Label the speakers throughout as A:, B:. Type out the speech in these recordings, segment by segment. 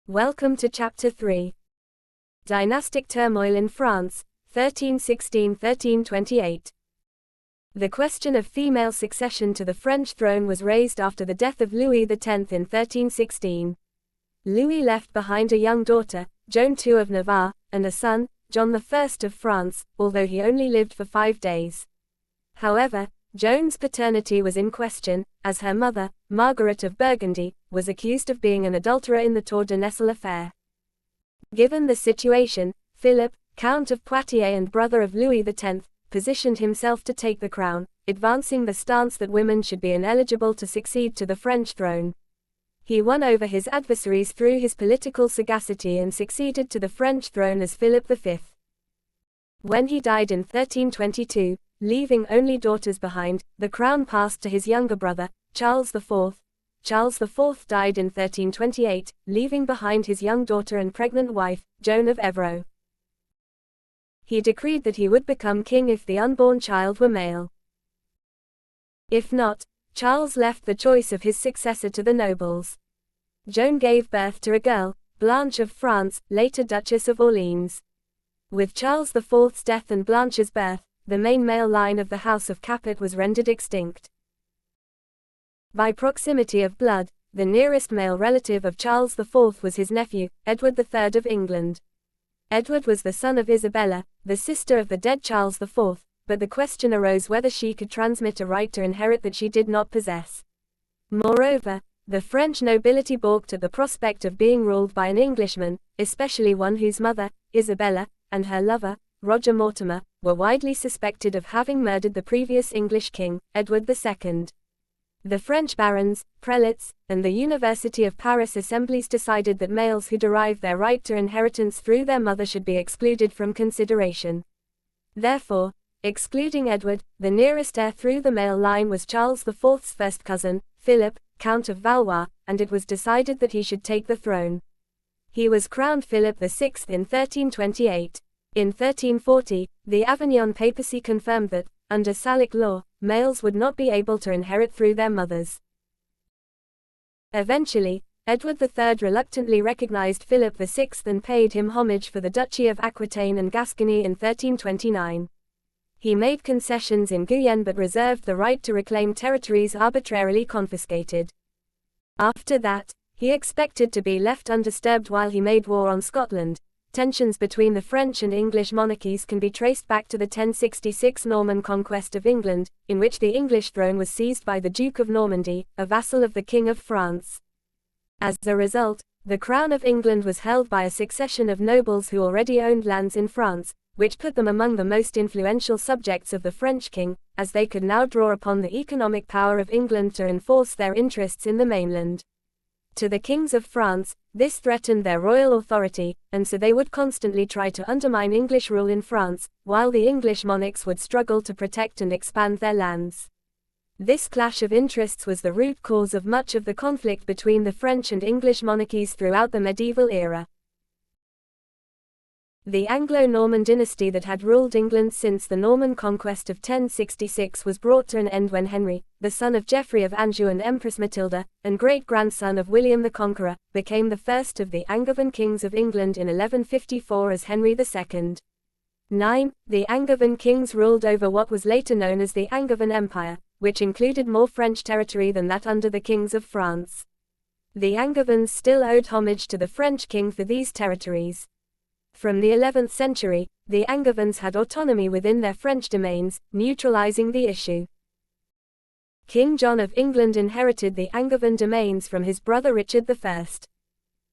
A: Welcome to Chapter 3. Dynastic Turmoil in France, 1316–1328. The question of female succession to the French throne was raised after the death of Louis X in 1316. Louis left behind a young daughter, Joan II of Navarre, and a son, John I of France, although he only lived for 5 days. However, Joan's paternity was in question, as her mother, Margaret of Burgundy, was accused of being an adulterer in the Tour de Nesle affair. Given the situation, Philip, Count of Poitiers and brother of Louis X, positioned himself to take the crown, advancing the stance that women should be ineligible to succeed to the French throne. He won over his adversaries through his political sagacity and succeeded to the French throne as Philip V. When he died in 1322, leaving only daughters behind, the crown passed to his younger brother, Charles IV. Charles IV died in 1328, leaving behind his young daughter and pregnant wife, Joan of Evreux. He decreed that he would become king if the unborn child were male. If not, Charles left the choice of his successor to the nobles. Joan gave birth to a girl, Blanche of France, later Duchess of Orleans. With Charles IV's death and Blanche's birth, the main male line of the House of Capet was rendered extinct. By proximity of blood, the nearest male relative of Charles IV was his nephew, Edward III of England. Edward was the son of Isabella, the sister of the dead Charles IV, but the question arose whether she could transmit a right to inherit that she did not possess. Moreover, the French nobility balked at the prospect of being ruled by an Englishman, especially one whose mother, Isabella, and her lover, Roger Mortimer, were widely suspected of having murdered the previous English king, Edward II. The French barons, prelates, and the University of Paris assemblies decided that males who derive their right to inheritance through their mother should be excluded from consideration. Therefore, excluding Edward, the nearest heir through the male line was Charles IV's first cousin, Philip, Count of Valois, and it was decided that he should take the throne. He was crowned Philip VI in 1328. In 1340, the Avignon papacy confirmed that, under Salic law, males would not be able to inherit through their mothers. Eventually, Edward III reluctantly recognized Philip VI and paid him homage for the Duchy of Aquitaine and Gascony in 1329. He made concessions in Guyenne but reserved the right to reclaim territories arbitrarily confiscated. After that, he expected to be left undisturbed while he made war on Scotland. Tensions between the French and English monarchies can be traced back to the 1066 Norman conquest of England, in which the English throne was seized by the Duke of Normandy, a vassal of the King of France. As a result, the crown of England was held by a succession of nobles who already owned lands in France, which put them among the most influential subjects of the French king, as they could now draw upon the economic power of England to enforce their interests in the mainland. To the kings of France, this threatened their royal authority, and so they would constantly try to undermine English rule in France, while the English monarchs would struggle to protect and expand their lands. This clash of interests was the root cause of much of the conflict between the French and English monarchies throughout the medieval era. The Anglo-Norman dynasty that had ruled England since the Norman conquest of 1066 was brought to an end when Henry, the son of Geoffrey of Anjou and Empress Matilda, and great-grandson of William the Conqueror, became the first of the Angevin kings of England in 1154 as Henry II. 9. The Angevin kings ruled over what was later known as the Angevin Empire, which included more French territory than that under the kings of France. The Angevins still owed homage to the French king for these territories. From the 11th century, the Angevins had autonomy within their French domains, neutralizing the issue. King John of England inherited the Angevin domains from his brother Richard I.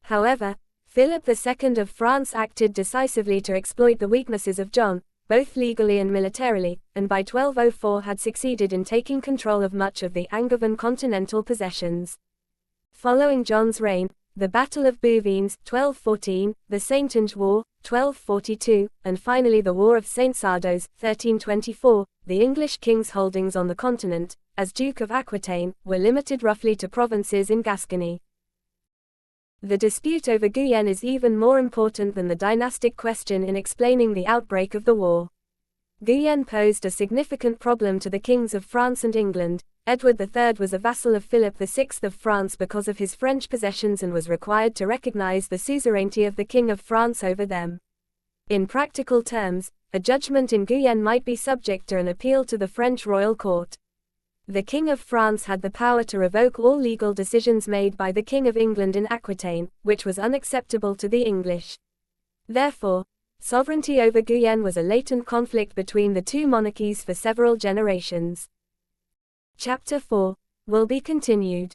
A: However, Philip II of France acted decisively to exploit the weaknesses of John, both legally and militarily, and by 1204 had succeeded in taking control of much of the Angevin continental possessions. Following John's reign, the Battle of Bouvines, 1214, the Saintonge War, 1242, and finally the War of St. Sardos, 1324, the English king's holdings on the continent, as Duke of Aquitaine, were limited roughly to provinces in Gascony. The dispute over Guyenne is even more important than the dynastic question in explaining the outbreak of the war. Guyenne posed a significant problem to the kings of France and England, Edward III was a vassal of Philip VI of France because of his French possessions and was required to recognize the suzerainty of the King of France over them. In practical terms, a judgment in Guyenne might be subject to an appeal to the French royal court. The King of France had the power to revoke all legal decisions made by the King of England in Aquitaine, which was unacceptable to the English. Therefore, sovereignty over Guyenne was a latent conflict between the two monarchies for several generations. Chapter 4 will be continued.